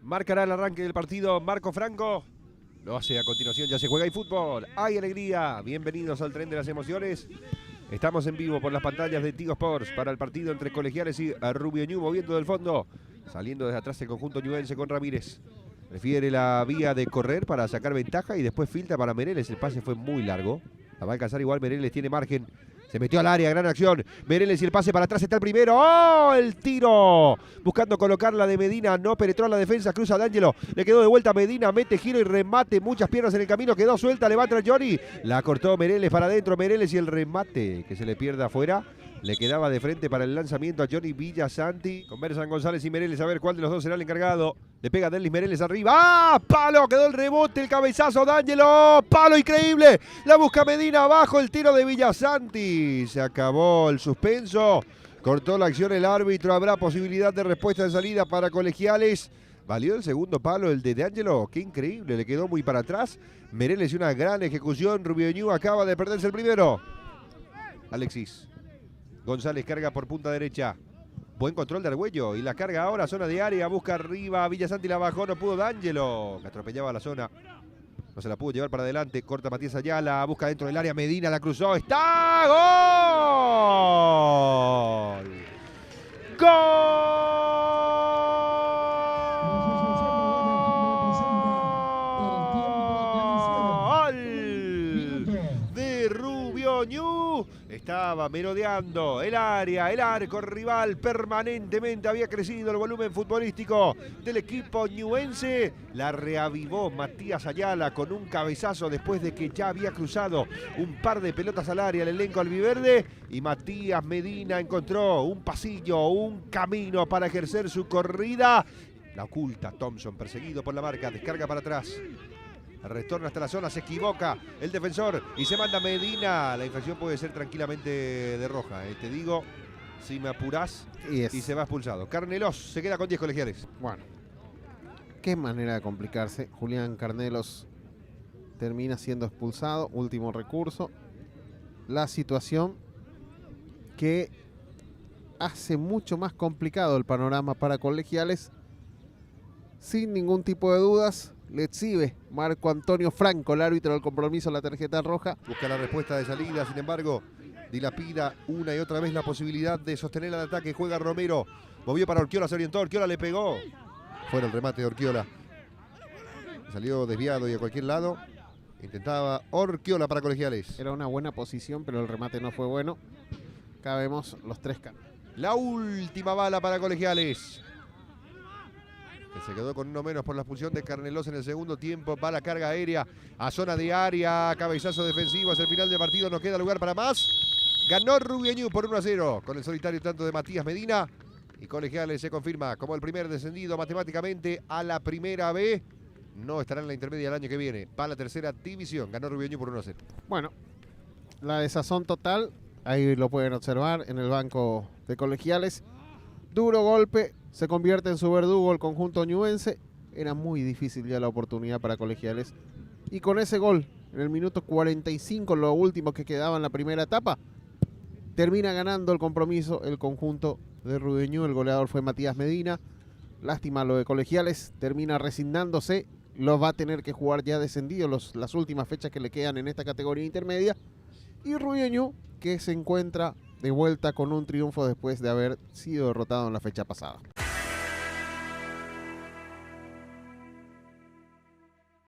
Marcará el arranque del partido Marco Franco. Lo hace a continuación, ya se juega y fútbol. ¡Hay alegría! Bienvenidos al tren de las emociones. Estamos en vivo por las pantallas de Tigo Sports para el partido entre Colegiales y Rubio Ñu, moviendo del fondo. Saliendo desde atrás el conjunto ñuense con Ramírez. Prefiere la vía de correr para sacar ventaja y después filtra para Mereles. El pase fue muy largo. La va a alcanzar igual, Mereles tiene margen. Se metió al área, gran acción. Mereles y el pase para atrás está el primero. ¡Oh! El tiro. Buscando colocarla de Medina. No penetró a la defensa. Cruza D'Angelo. Le quedó de vuelta Medina. Mete giro y remate. Muchas piernas en el camino. Quedó suelta. Levanta a Johnny. La cortó Mereles para adentro. Mereles y el remate que se le pierde afuera. Le quedaba de frente para el lanzamiento a Johnny Villasanti. Conversan González y Mereles a ver cuál de los dos será el encargado. Le pega Denlis Mereles arriba. ¡Ah! ¡Palo! Quedó el rebote, el cabezazo D'Angelo. ¡Palo increíble! La busca Medina abajo, el tiro de Villasanti. Se acabó el suspenso. Cortó la acción el árbitro. Habrá posibilidad de respuesta de salida para Colegiales. Valió el segundo palo, el de D'Angelo. ¡Qué increíble! Le quedó muy para atrás. Mereles y una gran ejecución. Rubio Ñu acaba de perderse el primero. Alexis. González carga por punta derecha. Buen control de Argüello. Y la carga ahora, zona de área. Busca arriba. Villasanti la bajó. No pudo D'Angelo. Que atropellaba la zona. No se la pudo llevar para adelante. Corta Matías Ayala. Busca dentro del área. Medina la cruzó. ¡Está! ¡Gol! ¡Gol! De Rubio Ñu. Estaba merodeando el área, el arco rival permanentemente. Había crecido el volumen futbolístico del equipo ñuense. La reavivó Matías Ayala con un cabezazo después de que ya había cruzado un par de pelotas al área el elenco albiverde. Y Matías Medina encontró un pasillo, un camino para ejercer su corrida. La oculta Thompson, perseguido por la marca, descarga para atrás. Retorna hasta la zona, se equivoca el defensor y se manda Medina. La infracción puede ser tranquilamente de roja, te digo, si me apurás, y se va expulsado. Carnelos se queda con 10 Colegiales. Bueno, qué manera de complicarse. Julián Carnelos termina siendo expulsado, último recurso. La situación que hace mucho más complicado el panorama para Colegiales. Sin ningún tipo de dudas, le exhibe Marco Antonio Franco, el árbitro del compromiso, la tarjeta roja. Busca la respuesta de salida, sin embargo, dilapida una y otra vez la posibilidad de sostener el ataque. Juega Romero, movió para Orquiola, se orientó, Orquiola le pegó. Fuera el remate de Orquiola. Salió desviado y a cualquier lado. Intentaba Orquiola para Colegiales. Era una buena posición, pero el remate no fue bueno. Acá vemos los tres canos. La última bala para Colegiales, que se quedó con uno menos por la expulsión de Carnelos en el segundo tiempo. Va la carga aérea a zona de área, cabezazo defensivo hacia el final del partido, no queda lugar para más. Ganó Rubio Ñu por 1-0 con el solitario tanto de Matías Medina. Y Colegiales se confirma como el primer descendido matemáticamente a la primera B. No estará en la intermedia el año que viene. Va a la tercera división. Ganó Rubio Ñu por 1-0. Bueno, la desazón total, ahí lo pueden observar en el banco de Colegiales. Duro golpe. Se convierte en su verdugo el conjunto ñuense. Era muy difícil ya la oportunidad para Colegiales. Y con ese gol, en el minuto 45, lo último que quedaba en la primera etapa, termina ganando el compromiso el conjunto de Rubio Ñu. El goleador fue Matías Medina. Lástima lo de Colegiales. Termina resignándose. Los va a tener que jugar ya descendido las últimas fechas que le quedan en esta categoría intermedia. Y Rubio Ñu, que se encuentra de vuelta con un triunfo después de haber sido derrotado en la fecha pasada.